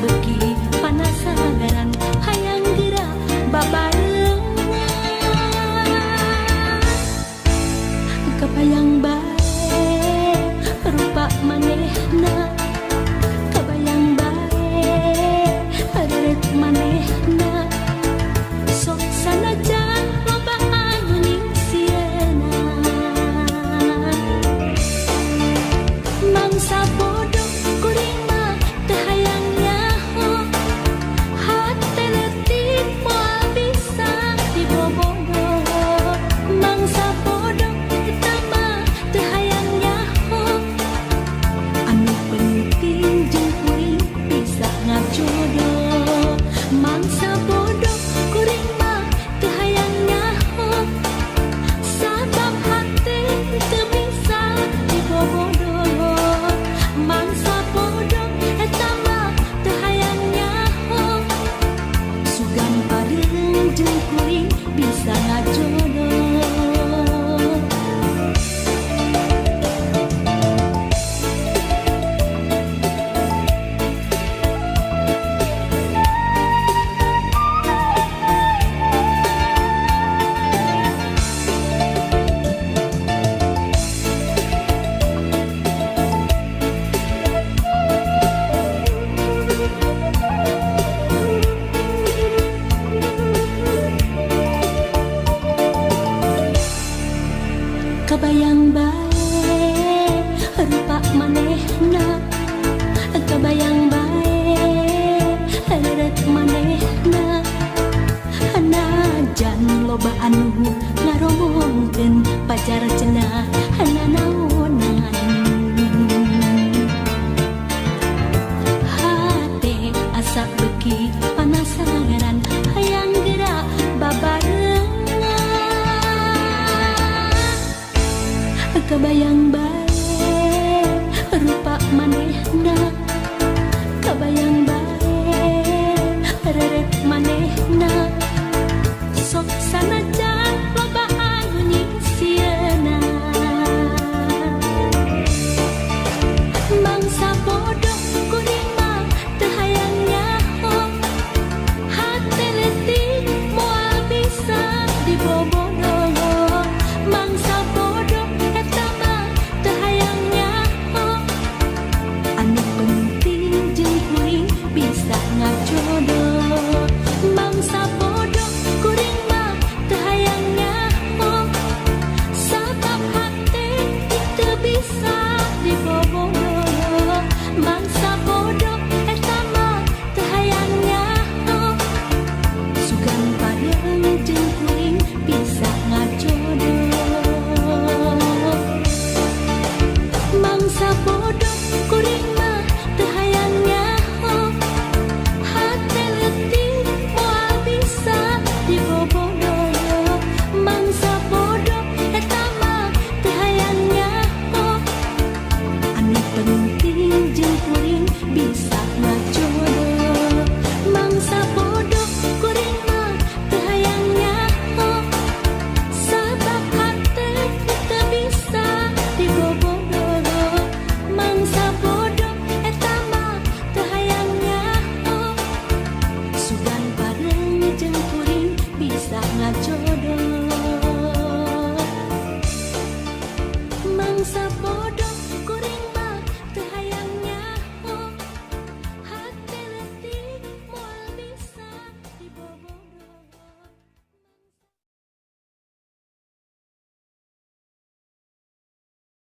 beki panasaran hayang gerak babarengan kebayang bae rupa manehna kebayang bae reret manehna sok sanajan loba anu ningsieuna mangsa bodoh kuring mah teu hayang nyaho hate leutik moal bisa dibobodo mangsa bodoh eta mah teu hayang nyaho anu penting jeung kuring bisa ngajodoh mangsa bodoh kuring mah teu hayang nyaho sabab hate teu bisa dibobodo mangsa bodoh eta mah teu hayang nyaho sugan pareung jeung kuring bisa ngajodoh. Kebayang bae rupa manehna kebayang bae reret manehna hanajan loba anu ngaromongkeun pacar cenah nanaonan hate asa beki panasaran hayang gerak babarengan kebayang bae rupa manehna kebayang bae reret